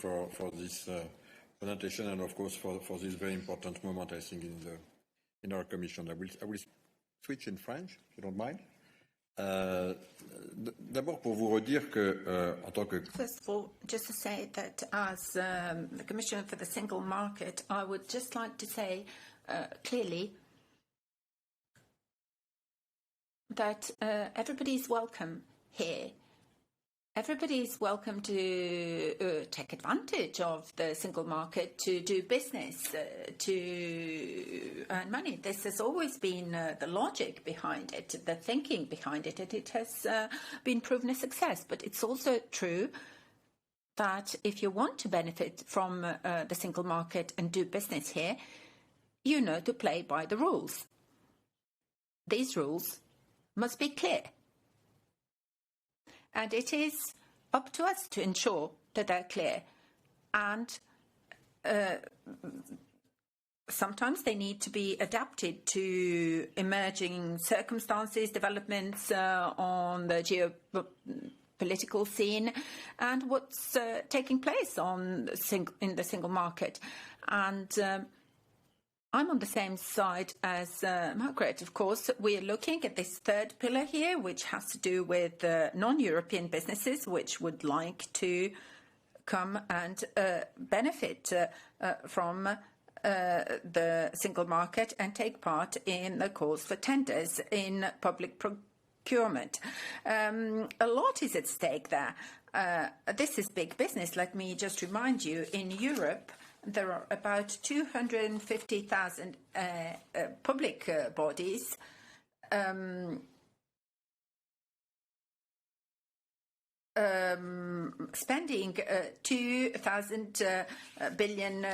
for this presentation and, of course, for this very important moment, I think, in our commission. I will switch in French, if you don't mind. D'abord, pour vous redire que, en tant que... First of all, just to say that as the Commissioner for the Single Market, I would just like to say clearly that everybody is welcome here. Everybody is welcome to take advantage of the single market, to do business, to earn money. This has always been the logic behind it, the thinking behind it, and it has been proven a success. But it's also true that if you want to benefit from the single market and do business here, you know to play by the rules. These rules must be clear. And it is up to us to ensure that they're clear. And sometimes they need to be adapted to emerging circumstances, developments on the geopolitical scene, and what's taking place in the single market. And I'm on the same side as Margrethe, of course. We are looking at this third pillar here, which has to do with non-European businesses which would like to come and benefit from the single market and take part in the calls for tenders in public procurement. A lot is at stake there. This is big business. Let me just remind you, in Europe, there are about 250,000 public bodies spending 2,000 billion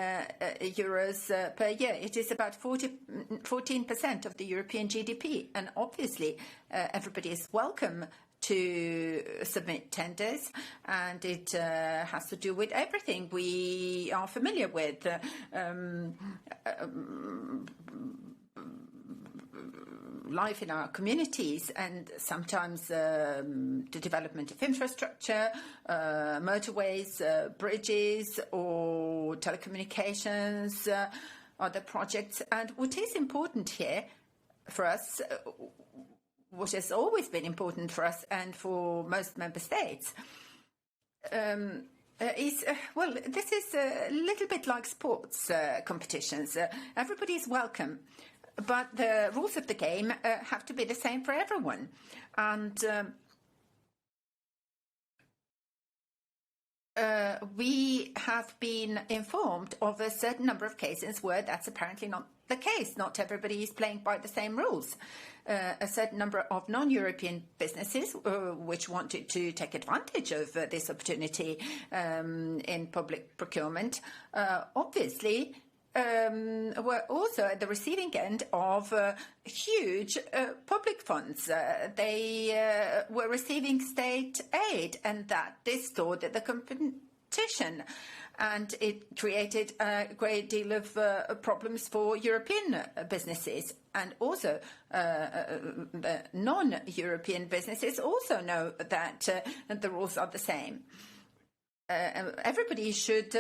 euros per year. It is about 14% of the European GDP. And obviously, everybody is welcome to submit tenders, and it has to do with everything we are familiar with. Life in our communities, and sometimes the development of infrastructure, motorways, bridges, or telecommunications, other projects. And what is important here for us, what has always been important for us and for most member states, is, well, this is a little bit like sports competitions. Everybody is welcome, but the rules of the game have to be the same for everyone. And we have been informed of a certain number of cases where that's apparently not the case. Not everybody is playing by the same rules. A certain number of non-European businesses which wanted to take advantage of this opportunity in public procurement obviously were also at the receiving end of huge public funds. They were receiving state aid, and that distorted the competition. And it created a great deal of problems for European businesses. And also, the non-European businesses also know that the rules are the same. Everybody should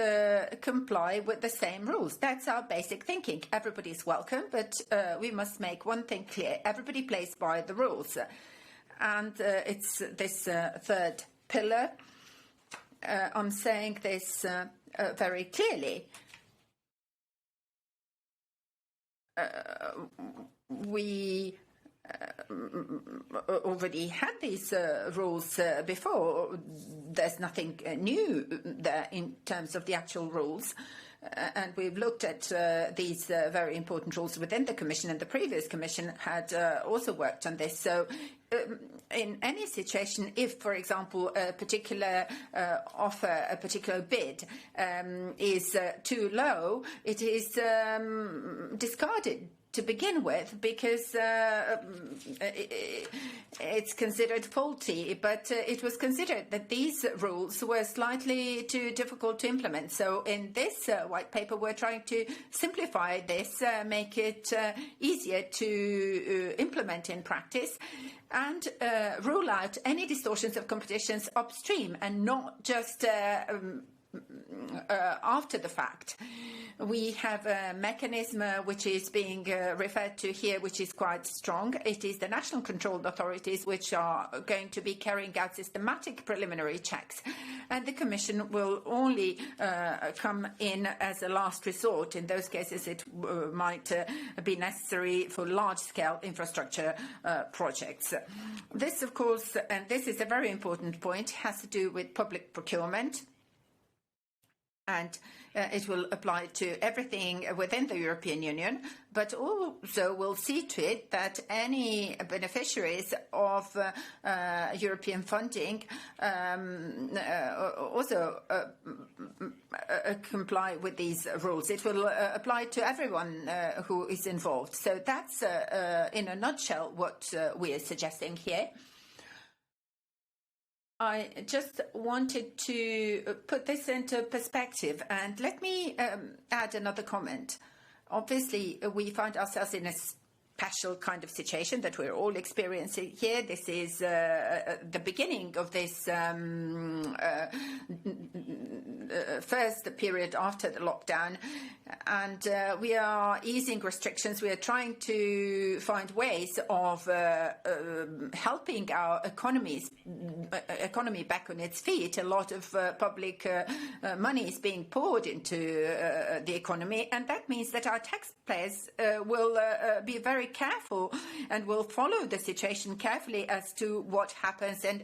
comply with the same rules. That's our basic thinking. Everybody is welcome, but we must make one thing clear. Everybody plays by the rules. And it's this third pillar. I'm saying this very clearly. We already had these rules before. There's nothing new there in terms of the actual rules. And we've looked at these very important rules within the Commission, and the previous Commission had also worked on this. So in any situation, if, for example, a particular offer, a particular bid is too low, it is discarded to begin with, because it's considered faulty, but it was considered that these rules were slightly too difficult to implement. So in this white paper, we're trying to simplify this, make it easier to implement in practice, and rule out any distortions of competitions upstream, and not just after the fact. We have a mechanism which is being referred to here, which is quite strong. It is the national controlled authorities which are going to be carrying out systematic preliminary checks, and the Commission will only come in as a last resort. In those cases, it might be necessary for large-scale infrastructure projects. This, of course, and this is a very important point, has to do with public procurement, and it will apply to everything within the European Union, but also will see to it that any beneficiaries of European funding also comply with these rules. It will apply to everyone who is involved. So that's, in a nutshell, what we are suggesting here. I just wanted to put this into perspective, and let me add another comment. Obviously, we find ourselves in a special kind of situation that we're all experiencing here. This is the beginning of this first period after the lockdown, and we are easing restrictions. We are trying to find ways of helping our economy back on its feet. A lot of public money is being poured into the economy, and that means that our taxpayers will be very careful and will follow the situation carefully as to what happens and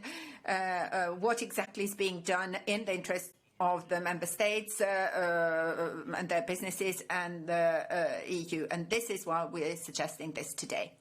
what exactly is being done in the interest of the member states and their businesses and the EU. And this is why we're suggesting this today.